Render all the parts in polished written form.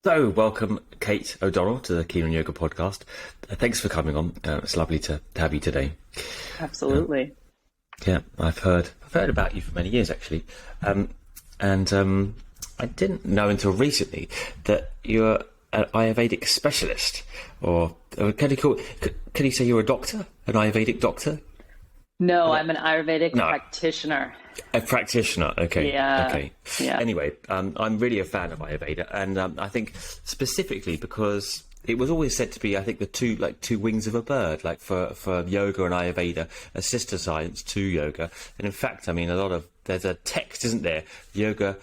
So, welcome, Kate O'Donnell, to the Keen on Yoga podcast. Thanks for coming on. It's lovely to have you today. Absolutely. Yeah, I've heard about you for many years, actually, and I didn't know until recently that you're an Ayurvedic specialist, or can you say you're a doctor, an Ayurvedic doctor? No, I'm an Ayurvedic No. practitioner. A practitioner, okay. Yeah, Okay. yeah. Anyway, I'm really a fan of Ayurveda, and I think specifically because it was always said to be, I think, the two wings of a bird, like for yoga and Ayurveda, a sister science to yoga. And in fact, I mean, there's a text, isn't there? Yoga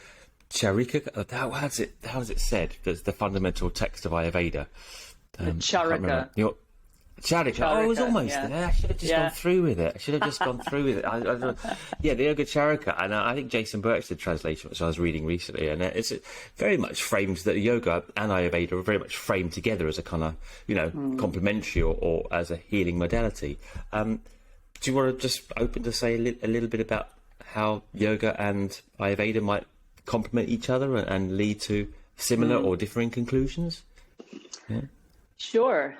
Charika. How is it said? There's the fundamental text of Ayurveda. Charaka. Charaka. Oh, I was almost yeah. there. I should have just gone through with it. Yeah, the Yoga Charaka. And I think Jason Birch did translation, which I was reading recently. And it's very much framed that yoga and Ayurveda are very much framed together as a kind of, complementary or as a healing modality. Do you want to just open to say a little bit about how yoga and Ayurveda might complement each other and lead to similar or differing conclusions? Yeah. Sure.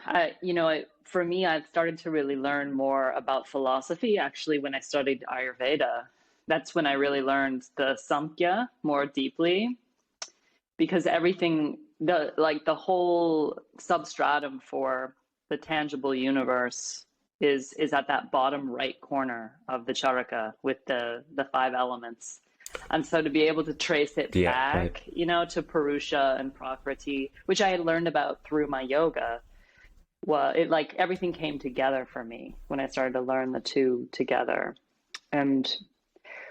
For me, I've started to really learn more about philosophy actually when I studied Ayurveda. That's when I really learned the Samkya more deeply, because everything, the whole substratum for the tangible universe is at that bottom right corner of the Charaka with the five elements. And so to be able to trace it back, to Purusha and Prakriti, which I had learned about through my yoga, well, everything came together for me when I started to learn the two together. And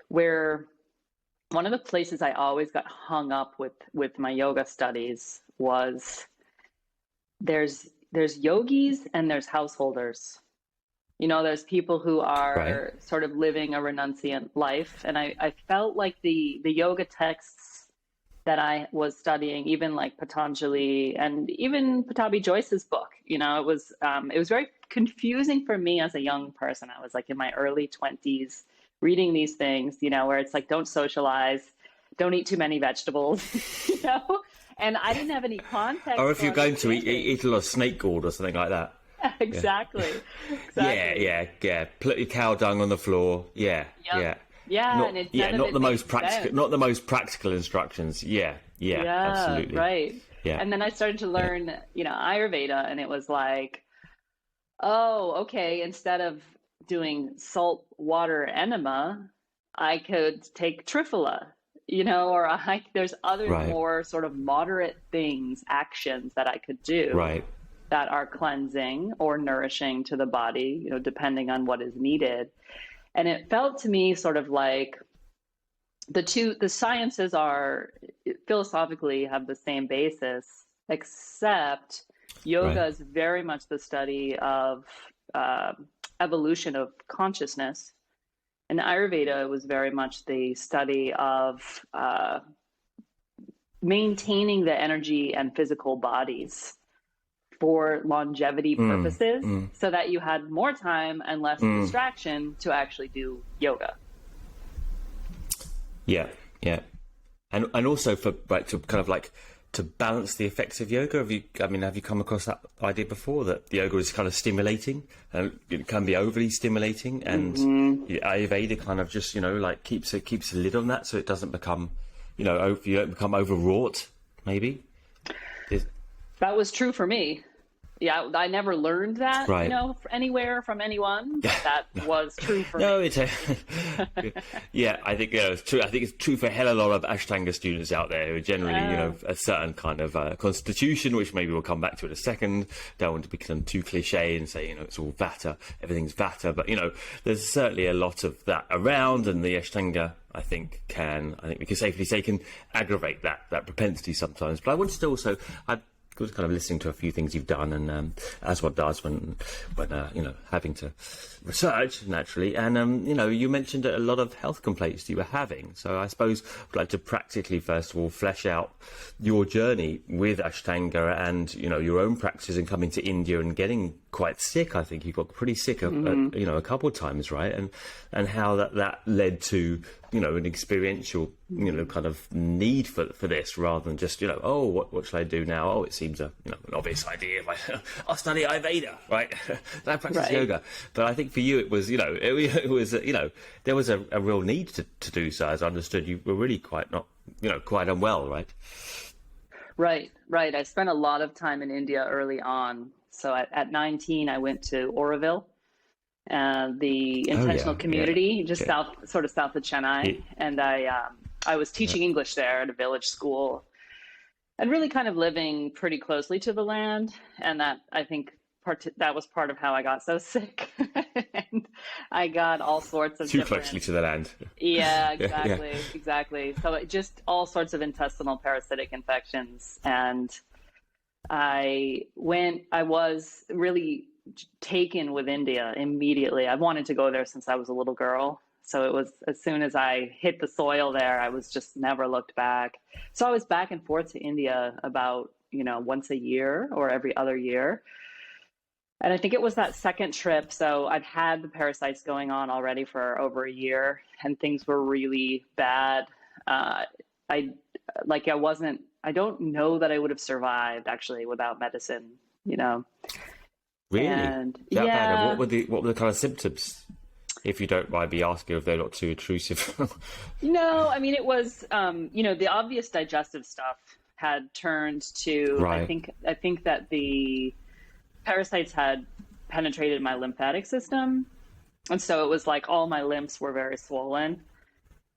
where one of the places I always got hung up with my yoga studies was there's yogis and there's householders. There's people who are sort of living a renunciant life. And I felt like the yoga texts that I was studying, even like Patanjali and even Patabi Joyce's book, it was very confusing for me as a young person. I was like in my early 20s reading these things, where it's like, don't socialize, don't eat too many vegetables, and I didn't have any context. Or if you're going to eat a lot of snake gourd or something like that. Exactly. Yeah. Put your cow dung on the floor. Yeah. Not the most practical instructions. Yeah, absolutely. Right. Yeah. And then I started to learn, Ayurveda, and it was like, oh, okay, instead of doing salt water enema, I could take Triphala, or there's other more sort of moderate actions that I could do that are cleansing or nourishing to the body, depending on what is needed. And it felt to me sort of like the sciences philosophically have the same basis, except yoga is very much the study of evolution of consciousness. And Ayurveda was very much the study of maintaining the energy and physical bodies for longevity purposes, so that you had more time and less distraction to actually do yoga. Yeah. And also to kind of like to balance the effects of yoga. Have you come across that idea before, that yoga is kind of stimulating and it can be overly stimulating, and Ayurveda kind of just keeps a lid on that so it doesn't become you don't become overwrought, maybe? That was true for me. Yeah, I never learned that, anywhere from anyone. But that was true for me. Yeah, I think it's true. I think it's true for a hell of a lot of Ashtanga students out there who are generally, a certain kind of constitution, which maybe we'll come back to in a second. Don't want to become too cliche and say, it's all Vata, everything's Vata. But, there's certainly a lot of that around, and the Ashtanga, I think we can safely say can aggravate that propensity sometimes. But I wanted to also, I was kind of listening to a few things you've done, and as one does when having to research naturally, and you mentioned a lot of health complaints you were having. So I suppose I'd like to practically first of all flesh out your journey with Ashtanga and your own practices and coming to India and getting quite sick. I think you got pretty sick, a couple of times, right? And how that led to, an experiential, kind of need for this, rather than just, what should I do now? Oh, it seems an obvious idea. Like, I'll study Ayurveda, right? I practice yoga. But I think for you, it was, it was, there was a real need to do so. As I understood, you were really quite unwell, right? Right. I spent a lot of time in India early on. So at 19, I went to Oroville, the intentional community, just south of Chennai. And I was teaching English there at a village school and really kind of living pretty closely to the land. And that, I think, that was part of how I got so sick. And I got all sorts of closely to the land. Yeah, exactly. So just all sorts of intestinal parasitic infections. And I was really taken with India immediately. I wanted to go there since I was a little girl. So it was, as soon as I hit the soil there, I was just never looked back. So I was back and forth to India about, once a year or every other year. And I think it was that second trip. So I'd had the parasites going on already for over a year, and things were really bad. I don't know that I would have survived actually without medicine, Really? And that bad? What were the kind of symptoms? If you don't mind me asking, if they're not too intrusive. No, I mean, it was, the obvious digestive stuff had turned to, right. I think that the parasites had penetrated my lymphatic system. And so it was like all my lymphs were very swollen.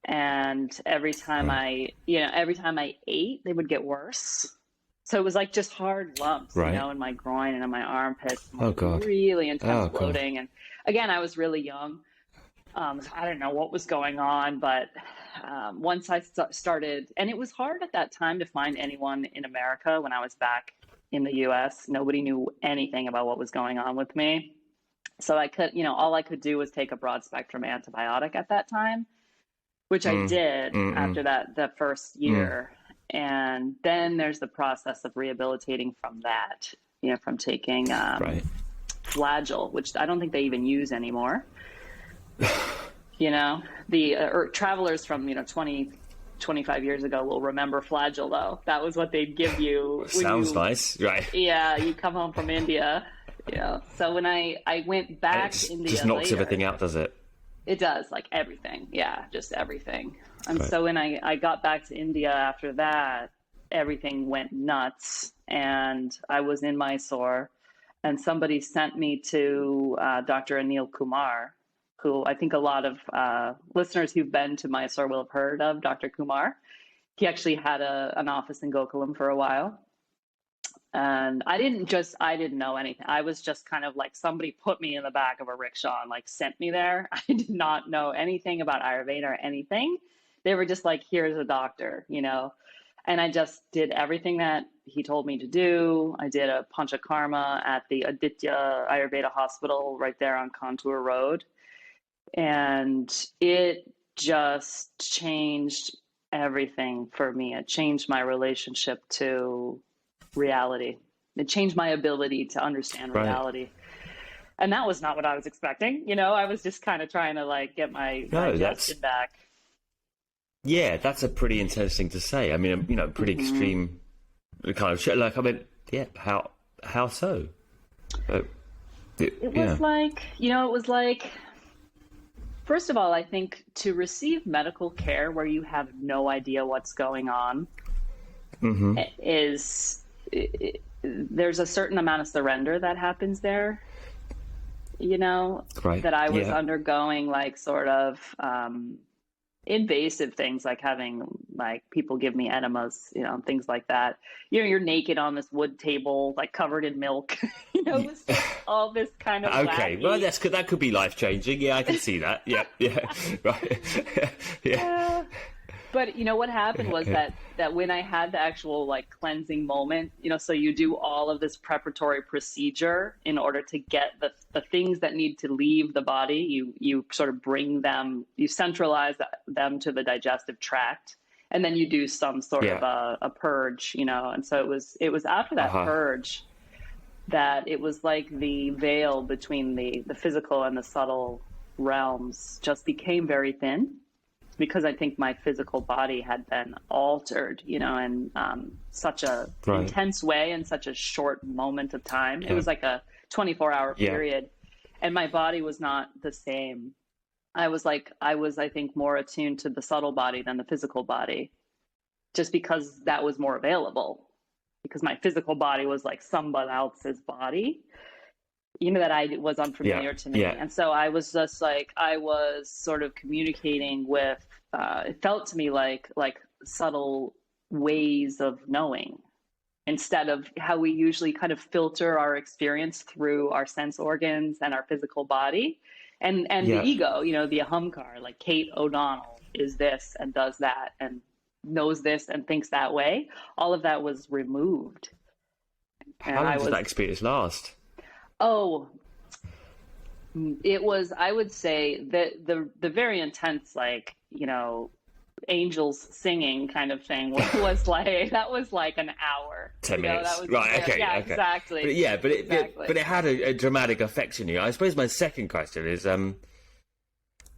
And every time I ate, they would get worse. So it was like just hard lumps, in my groin and in my armpits. Oh, God. Really intense bloating. And again, I was really young. So I don't know what was going on, but once I started, and it was hard at that time to find anyone in America when I was back in the US. Nobody knew anything about what was going on with me. So I could, all I could do was take a broad spectrum antibiotic at that time, which I did after that first year. And then there's the process of rehabilitating from that, from taking Flagyl, which I don't think they even use anymore. The travelers from, 20, 25 years ago will remember Flagyl, though. That was what they'd give you. Sounds nice, right? Yeah, you come home from India. So when I went back to India just knocks later, everything out, does it? It does, like everything. Yeah, just everything. And so when I got back to India after that, everything went nuts. And I was in Mysore, and somebody sent me to Dr. Anil Kumar, who I think a lot of listeners who've been to Mysore will have heard of Dr. Kumar. He actually had an office in Gokulam for a while. And I didn't know anything. I was just kind of like, somebody put me in the back of a rickshaw and sent me there. I did not know anything about Ayurveda or anything. They were just like, here's a doctor, and I just did everything that he told me to do. I did a Panchakarma at the Aditya Ayurveda Hospital right there on Contour Road. And it just changed everything for me. It changed my relationship to reality. It changed my ability to understand reality. And that was not what I was expecting. I was just kind of trying to get my digestion back. Yeah, that's a pretty intense thing to say. I mean, pretty extreme kind of shit. How so? It was like, first of all, I think to receive medical care where you have no idea what's going on there's a certain amount of surrender that happens there, that I was undergoing, sort of invasive things, like having people give me enemas, things like that. You're naked on this wood table, covered in milk. It was just all this kind of okay. wacky. Well, that could be life changing. Yeah, I can see that. Yeah, right. Yeah. But what happened was that when I had the actual cleansing moment, so you do all of this preparatory procedure in order to get the things that need to leave the body, you sort of bring them, you centralize them to the digestive tract, and then you do some sort of a purge, and so it was after that purge that it was like the veil between the physical and the subtle realms just became very thin, because I think my physical body had been altered, in such a intense way in such a short moment of time. It was like a 24-hour period, and my body was not the same. I was, I think, more attuned to the subtle body than the physical body, just because that was more available, because my physical body was like someone else's body, that was unfamiliar to me. And so I was just I was sort of communicating with, it felt to me like subtle ways of knowing, instead of how we usually kind of filter our experience through our sense organs and our physical body and the ego, the ahamkar, like Kate O'Donnell is this and does that and knows this and thinks that way. All of that was removed. How long did that experience last? Oh, it was, I would say, that the very intense, angels singing kind of thing was like an hour. 10 minutes. That was right. Okay. Yeah, okay. Exactly. But it had a dramatic effect on you. I suppose my second question is,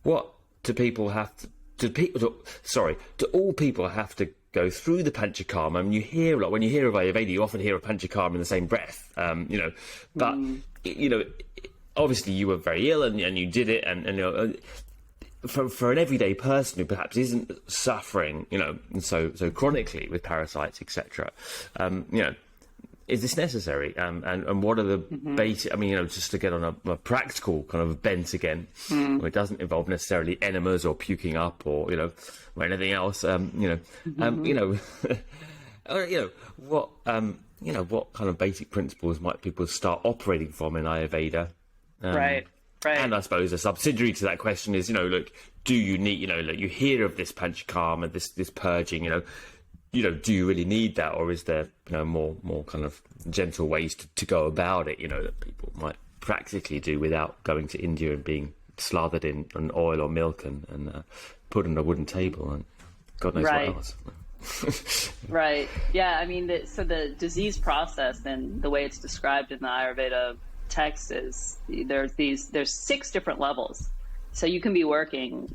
what do people have to, do all people have to go through the Panchakarma? I mean, you hear a lot, when you hear of Ayurveda, you often hear of Panchakarma in the same breath, but, obviously you were very ill and you did it, and for an everyday person who perhaps isn't suffering, so chronically with parasites, etc., is this necessary? And what are the basic? I mean, just to get on a practical kind of bent again, where it doesn't involve necessarily enemas or puking up or or anything else. What kind of basic principles might people start operating from in Ayurveda? Right. And I suppose a subsidiary to that question is, look, do you need, you hear of this Panchakarma, this purging, do you really need that, or is there, more kind of gentle ways to go about it, that people might practically do without going to India and being slathered in oil or milk and put on a wooden table and God knows what else. Right. Yeah. I mean, so the disease process and the way it's described in the Ayurveda text is there's 6 different levels. So you can be working,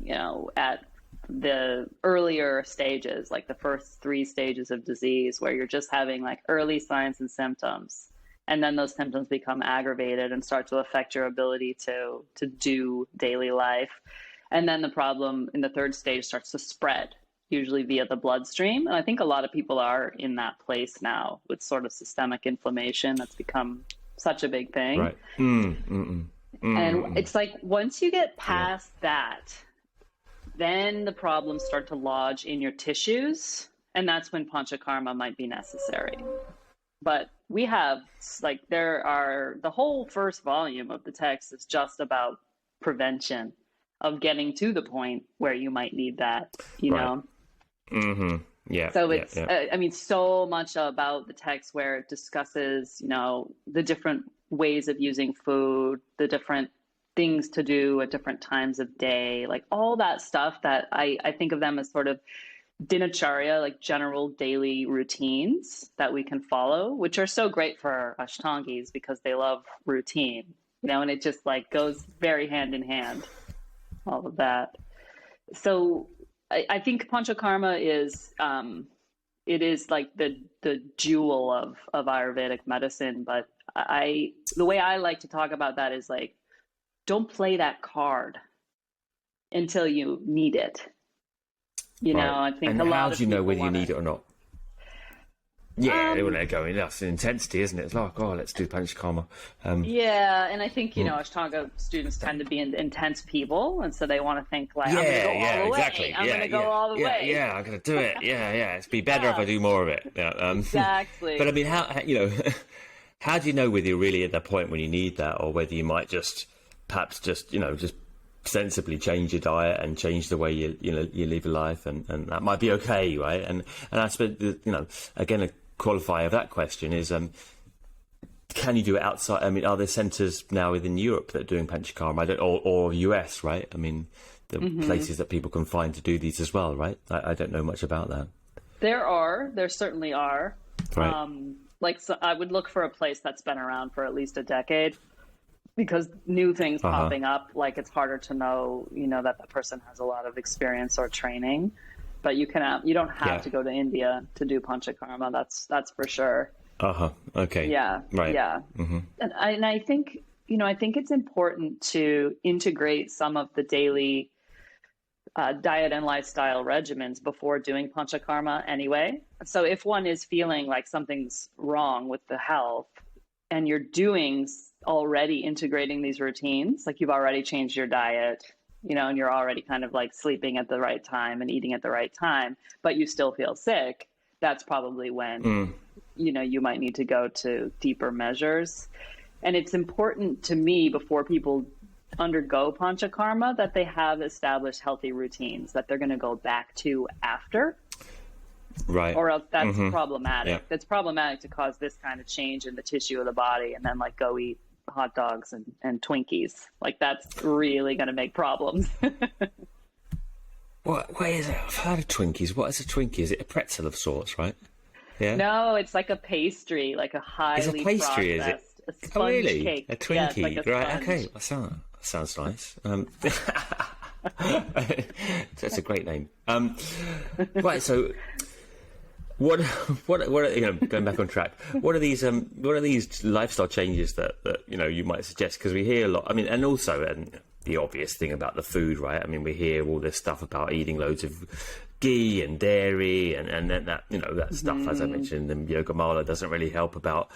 at the earlier stages, like the first 3 stages of disease, where you're just having like early signs and symptoms, and then those symptoms become aggravated and start to affect your ability to do daily life. And then the problem in the 3rd stage starts to spread, usually via the bloodstream. And I think a lot of people are in that place now with sort of systemic inflammation that's become such a big thing. Right. And it's like, once you get past that, then the problems start to lodge in your tissues, and that's when Panchakarma might be necessary. But we have, the whole first volume of the text is just about prevention of getting to the point where you might need that, know? Mm-hmm. Yeah. So it's, I mean, so much about the text where it discusses, the different ways of using food, the different things to do at different times of day, like all that stuff that I think of them as sort of dinacharya, like general daily routines that we can follow, which are so great for Ashtangis because they love routine, and it just goes very hand in hand, all of that. So I think Panchakarma is, it is like the jewel of Ayurvedic medicine. But the way I like to talk about that is don't play that card until you need it. I think and a lot how of do you know whether you wanna... need it or not? Yeah, they want to go in. That's an intensity, isn't it? It's like, let's do Panchakarma. Yeah, and I think, Ashtanga students tend to be intense people, and so they want to think I'm going to go all the exactly. way. I'm going to go all the way. Yeah, I'm going to do it. It'd be better if I do more of it. Yeah, exactly. But I mean, how do you know whether you're really at that point when you need that, or whether you might just sensibly change your diet and change the way you live your life, and that might be okay, right? And I suppose again, a qualifier of that question is, can you do it outside? I mean, are there centres now within Europe that are doing Panchakarma, or US, right? I mean, the places that people can find to do these as well, right? I don't know much about that. There certainly are. Right. Like, so I would look for a place that's been around for at least a decade, because new things popping up, like it's harder to know, that the person has a lot of experience or training. But you don't have to go to India to do Panchakarma. That's for sure. Okay. Yeah. Right. Yeah. Mm-hmm. And I think, I think it's important to integrate some of the daily diet and lifestyle regimens before doing Panchakarma anyway. So if one is feeling like something's wrong with the health, and you're already integrating these routines, like you've already changed your diet, and you're already kind of like sleeping at the right time and eating at the right time, but you still feel sick, that's probably when, you might need to go to deeper measures. And it's important to me, before people undergo Panchakarma, that they have established healthy routines that they're going to go back to after. Right. Or else that's problematic. Yeah. That's problematic to cause this kind of change in the tissue of the body, and then like go eat hot dogs and Twinkies. Like that's really going to make problems. What is it? I've heard of Twinkies. What is a Twinkie? Is it a pretzel of sorts, right? Yeah. No, it's like a pastry, like a highly pastry, processed, is it? a sponge really? cake. A Twinkie, yeah, it's like a right? sponge. Okay, that sounds nice. That's a great name. Right, so what going back on track, what are these lifestyle changes that you might suggest? Because we hear a lot, and also the obvious thing about the food, right? We hear all this stuff about eating loads of ghee and dairy and then that stuff, as I mentioned, the Yoga Mala doesn't really help about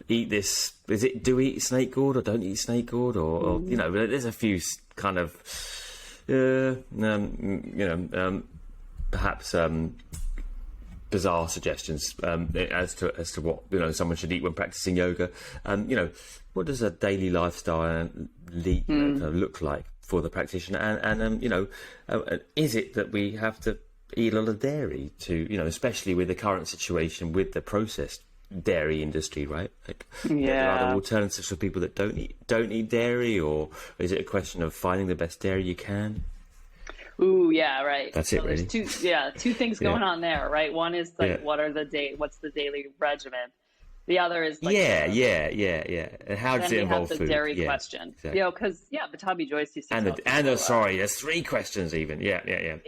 eat this. Do we eat snake gourd or don't eat snake gourd, or there's a few kind of perhaps bizarre suggestions as to what Mm. someone should eat when practicing yoga. What does a daily lifestyle look like for the practitioner? And is it that we have to eat a lot of dairy to, especially with the current situation with the processed dairy industry, right? Like, there are other alternatives for people that don't eat dairy, or is it a question of finding the best dairy you can? Ooh, yeah, right. That's so it, really. There's two things going on there, right? One is like, what's the daily regimen? The other is like, yeah. And how does it involve the food? Dairy question, exactly. Because Batabi Joyce used to sorry, there's 3 questions even. Yeah. And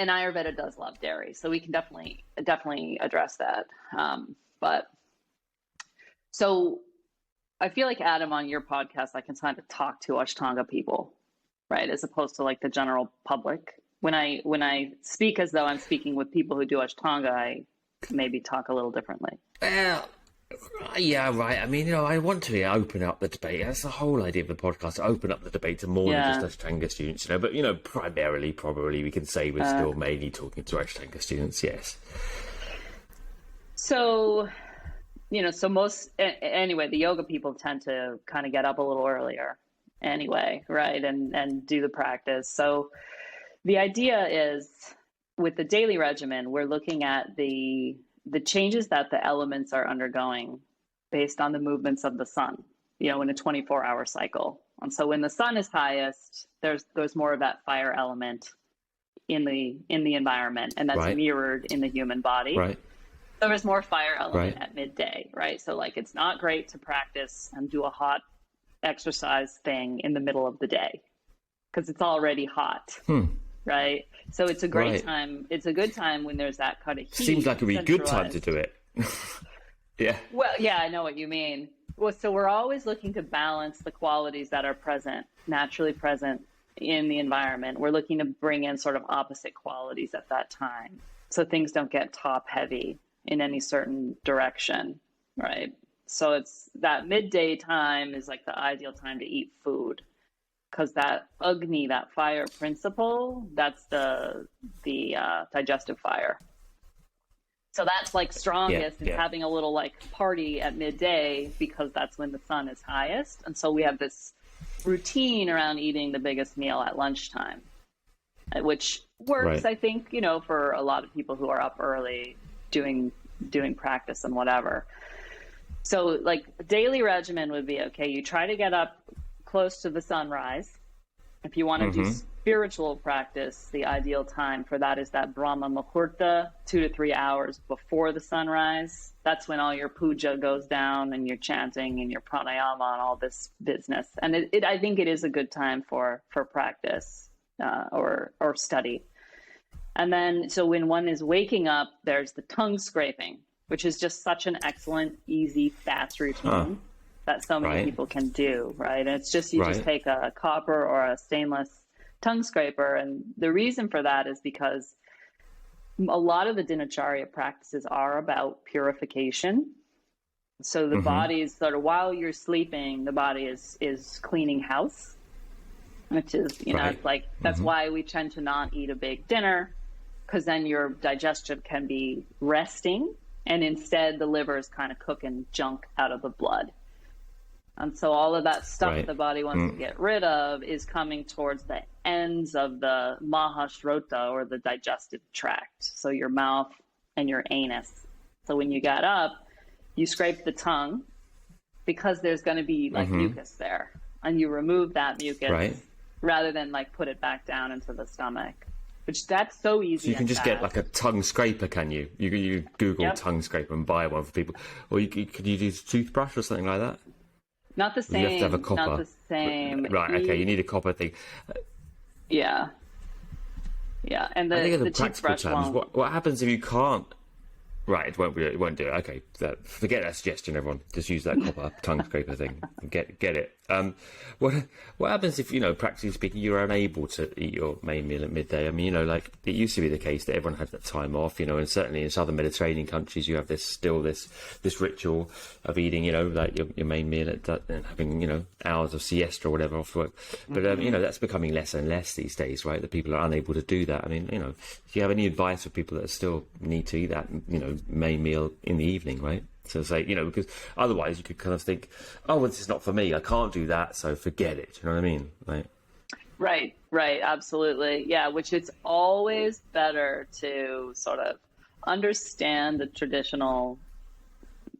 Ayurveda does love dairy, so we can definitely address that. But so I feel like, Adam, on your podcast, I can kind of talk to Ashtanga people, right, as opposed to like the general public. When I speak as though I'm speaking with people who do Ashtanga, I maybe talk a little differently. Well, yeah, right. I want to open up the debate. That's the whole idea of the podcast, to open up the debate to more than just Ashtanga students, But, primarily, probably, we can say we're still mainly talking to Ashtanga students, yes. So, anyway, the yoga people tend to kind of get up a little earlier anyway, right? And do the practice. So the idea is, with the daily regimen, we're looking at the changes that the elements are undergoing based on the movements of the sun, in a 24-hour cycle. And so when the sun is highest, there's more of that fire element in the environment, and that's mirrored in the human body. Right. So there's more fire element at midday, right? So like, it's not great to practice and do a hot exercise thing in the middle of the day, because it's already hot. Right. So it's a great time. It's a good time when there's that kind of heat. Seems like a really good time to do it. Yeah. Well, yeah, I know what you mean. Well, so we're always looking to balance the qualities that are naturally present in the environment. We're looking to bring in sort of opposite qualities at that time, so things don't get top heavy in any certain direction. Right. So it's that midday time is like the ideal time to eat food, because that Agni, that fire principle, that's the digestive fire. So that's like strongest in having a little like party at midday, because that's when the sun is highest. And so we have this routine around eating the biggest meal at lunchtime, which works, I think, for a lot of people who are up early doing practice and whatever. So like, daily regimen would be, okay, you try to get up close to the sunrise, If you want to do spiritual practice, the ideal time for that is that Brahma Muhurta, 2 to 3 hours before the sunrise. That's when all your puja goes down and you're chanting and your pranayama and all this business. And I think it is a good time for practice or study. And then, so when one is waking up, there's the tongue scraping, which is just such an excellent, easy, fast routine that so many people can do, right? And it's just, you just take a copper or a stainless tongue scraper. And the reason for that is because a lot of the dinacharya practices are about purification. So the body is sort of, while you're sleeping, the body is cleaning house, which is, you know, it's like, that's why we tend to not eat a big dinner, because then your digestion can be resting, and instead the liver is kind of cooking junk out of the blood. And so all of that stuff the body wants to get rid of is coming towards the ends of the mahasrota, or the digestive tract. So your mouth and your anus. So when you get up, you scrape the tongue, because there's going to be like mucus there, and you remove that mucus rather than like put it back down into the stomach, which that's so easy. So you can just get like a tongue scraper, can you? You Google tongue scraper and buy one for people. Or could you use a toothbrush or something like that? Not the same. You have to have a copper. Not the same. Right, okay, you need a copper thing. Yeah. Yeah, and I think in the practical terms, what happens if you can't? Right, it won't do it. Okay, forget that suggestion, everyone. Just use that copper tongue scraper thing. Get it. What happens if, you know, practically speaking, you're unable to eat your main meal at midday? I mean, you know, like it used to be the case that everyone had that time off, you know, and certainly in southern Mediterranean countries, you have this ritual of eating, you know, like your main meal and having, you know, hours of siesta or whatever off work. But you know, that's becoming less and less these days, right? That people are unable to do that. I mean, you know, do you have any advice for people that still need to eat that, you know, main meal in the evening, right? So say, you know, because otherwise you could kind of think, oh, well, this is not for me, I can't do that, so forget it. You know what I mean? Right, absolutely. Yeah, which it's always better to sort of understand the traditional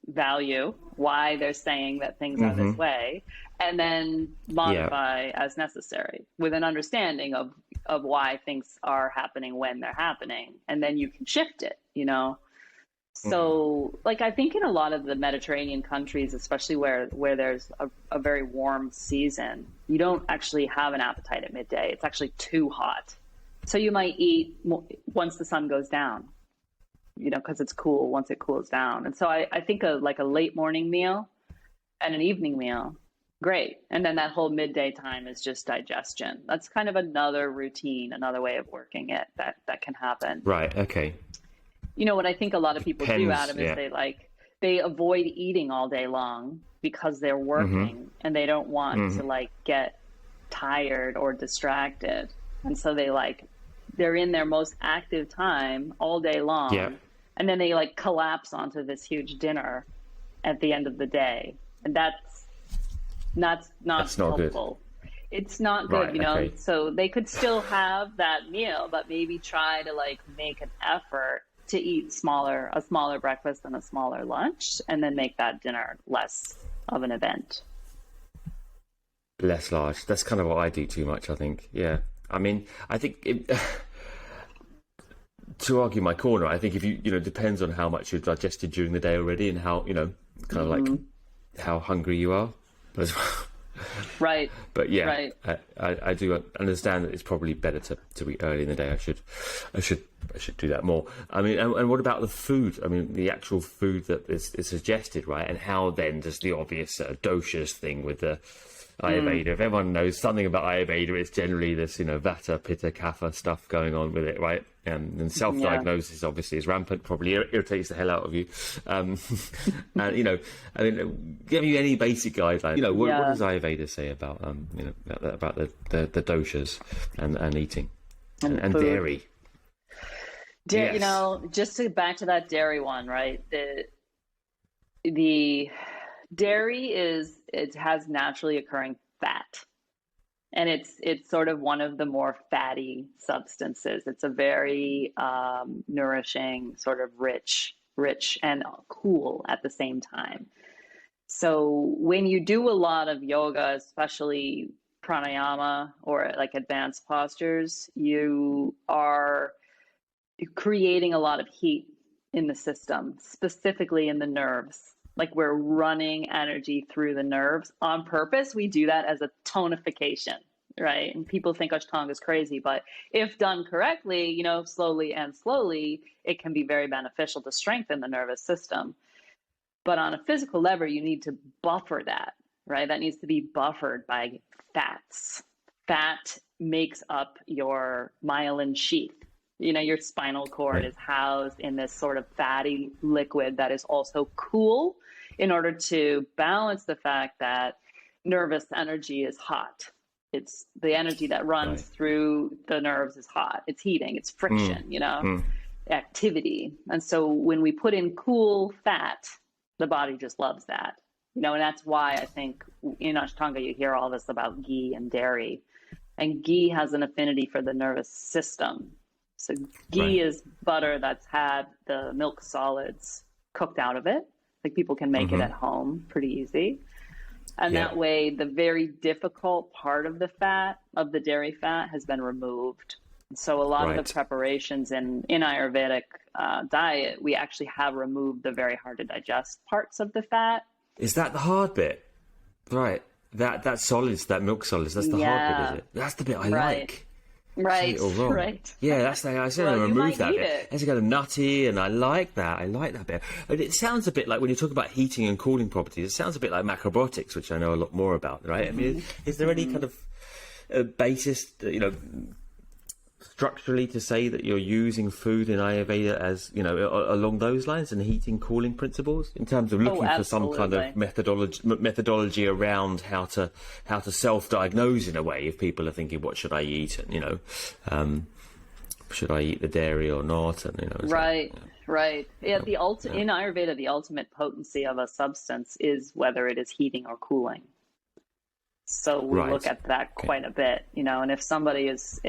value, why they're saying that things are this way, and then modify as necessary with an understanding of why things are happening when they're happening, and then you can shift it, you know. So, like, I think in a lot of the Mediterranean countries, especially where there's a very warm season, you don't actually have an appetite at midday. It's actually too hot. So you might eat once the sun goes down, you know, because it's cool once it cools down. And so I think a late morning meal and an evening meal, great. And then that whole midday time is just digestion. That's kind of another routine, another way of working it that can happen. Right, okay. You know, what I think a lot of people do, Adam, is they avoid eating all day long because they're working and they don't want to like get tired or distracted. And so they're in their most active time all day long. Yeah. And then they like collapse onto this huge dinner at the end of the day. And that's not helpful. Good. It's not good, you know. Okay. So they could still have that meal, but maybe try to like make an effort to eat a smaller breakfast and a smaller lunch, and then make that dinner less of an event. Less large. That's kind of what I do too much, I think. Yeah. I mean, I think to argue my corner, I think if you know, depends on how much you've digested during the day already and how, you know, kind of like how hungry you are as well. Right. But yeah, right. I do understand that it's probably better to eat early in the day. I should do that more. I mean, and what about the food? I mean, the actual food that is suggested, right? And how then does the obvious doshas thing with the Ayurveda? If everyone knows something about Ayurveda, it's generally this, you know, Vata, Pitta, Kapha stuff going on with it, right? And self-diagnosis obviously is rampant, probably irritates the hell out of you. And, you know, I mean, give you any basic guidelines. You know, what does Ayurveda say about, you know, about the doshas and eating and dairy? Yes. You know, just back to that dairy one, right? The dairy it has naturally occurring fat. And it's sort of one of the more fatty substances. It's a very nourishing, sort of rich and cool at the same time. So when you do a lot of yoga, especially pranayama or like advanced postures, you are creating a lot of heat in the system, specifically in the nerves. Like we're running energy through the nerves on purpose. We do that as a tonification, right? And people think Ashtanga is crazy, but if done correctly, you know, slowly and slowly, it can be very beneficial to strengthen the nervous system. But on a physical level, you need to buffer that, right? That needs to be buffered by fats. Fat makes up your myelin sheath. You know, your spinal cord is housed in this sort of fatty liquid that is also cool in order to balance the fact that nervous energy is hot. It's the energy that runs through the nerves is hot. It's heating, it's friction, you know, activity. And so when we put in cool fat, the body just loves that, you know, and that's why I think in Ashtanga you hear all this about ghee and dairy. And ghee has an affinity for the nervous system. So ghee is butter that's had the milk solids cooked out of it. Like people can make it at home pretty easy. And that way the very difficult part of the fat, of the dairy fat, has been removed. So a lot of the preparations in Ayurvedic diet, we actually have removed the very hard to digest parts of the fat. Is that the hard bit? Right. That solids, that milk solids, that's the hard bit, is it? That's the bit I like. Right. Yeah, that's the I said remove that bit. It's kind of nutty, and I like that. I like that bit. But it sounds a bit like when you talk about heating and cooling properties, it sounds a bit like macrobiotics, which I know a lot more about, right? I mean, is there any kind of basis, you know, structurally to say that you're using food in Ayurveda as, you know, along those lines and heating, cooling principles in terms of looking for some kind of methodology around how to self-diagnose in a way if people are thinking, what should I eat? And, you know, should I eat the dairy or not? And, you know, right. Yeah. In Ayurveda, the ultimate potency of a substance is whether it is heating or cooling. So we look at that quite a bit, you know, and if somebody is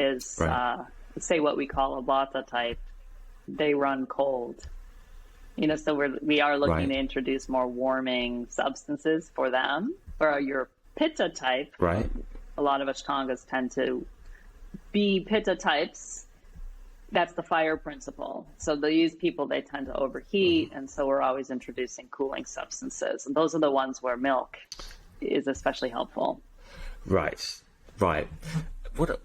say what we call a Vata type, they run cold, you know, so we are looking to introduce more warming substances for them. For your Pitta type, a lot of Ashtangas tend to be Pitta types. That's the fire principle. So these people, they tend to overheat, and so we're always introducing cooling substances. And those are the ones where milk is especially helpful. Right. What?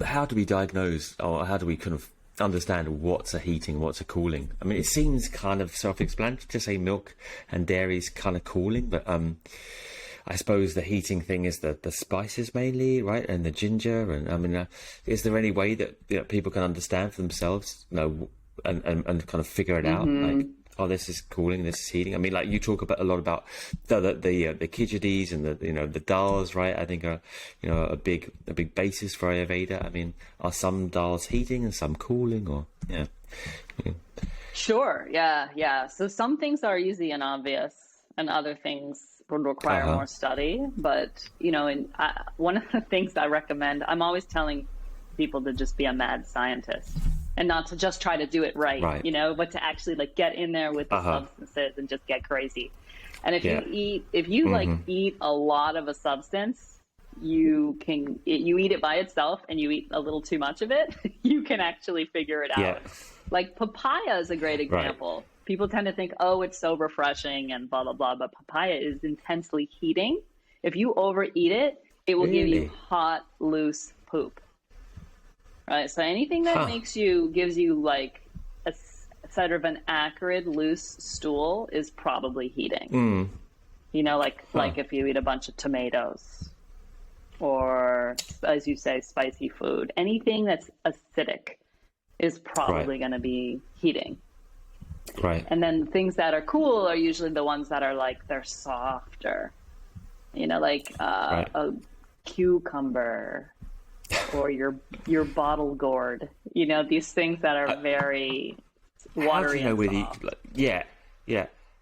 How do we diagnose, or how do we kind of understand what's a heating, what's a cooling? I mean, it seems kind of self-explanatory to say milk and dairy is kind of cooling, but I suppose the heating thing is the spices mainly, right, and the ginger. And I mean, is there any way that, you know, people can understand for themselves, you know, and kind of figure it out, like, oh, this is cooling, this is heating? I mean, like you talk about a lot about the khichdis and the, you know, the dals, right? I think are, you know, a big basis for Ayurveda. I mean, are some dals heating and some cooling, or yeah. Sure, yeah. So some things are easy and obvious, and other things would require more study. But you know, one of the things I recommend, I'm always telling people to just be a mad scientist. And not to just try to do it right, you know, but to actually like get in there with the substances and just get crazy. And if you eat a lot of a substance, you eat it by itself and you eat a little too much of it, you can actually figure it out. Like papaya is a great example. People tend to think, oh, it's so refreshing and blah, blah, blah. But papaya is intensely heating. If you overeat it, it will give you hot, loose poop. Right, so anything that gives you like a sort of an acrid, loose stool is probably heating. You know, like if you eat a bunch of tomatoes, or as you say, spicy food, anything that's acidic is probably going to be heating. Right. And then things that are cool are usually the ones that are like they're softer. You know, like a cucumber. Or your bottle gourd, you know, these things that are very watery and soft.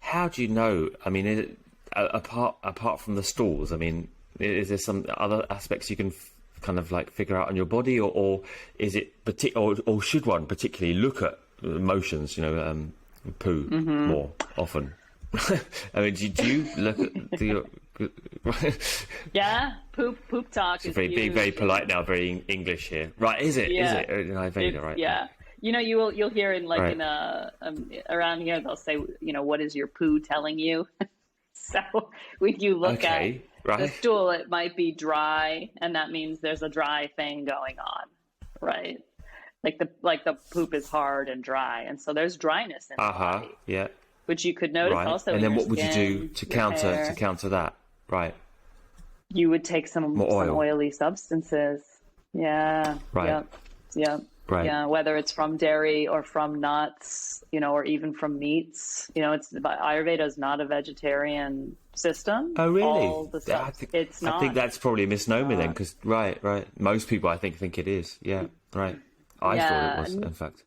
How do you know? I mean, apart from the stools, I mean, is there some other aspects you can kind of like figure out on your body, or is it or should one particularly look at motions, you know, poo more often? I mean, do you look at the? Yeah, poop talk is very huge. very polite now, very English here, right? Is it? Yeah. Is it in Ayurveda, right? Yeah. You know, you'll hear in like Right. in around here they'll say, you know, what is your poo telling you? So when you look at Okay, the right. stool, it might be dry, and that means there's a dry thing going on, right? Like the poop is hard and dry, and so there's dryness in the body, Yeah. which you could notice Right. also. And in then your what would you do skin, to your hair. counter that? Right. You would take some More oil. oily substances. Yeah. Right. Yep. Yep. Right. Yeah. Whether it's from dairy or from nuts, you know, or even from meats. You know, Ayurveda is not a vegetarian system. Oh, really? All the I stuff. think, It's not. I think that's probably a misnomer then, because right. Most people I think it is. Yeah. Right. I thought it was, in fact.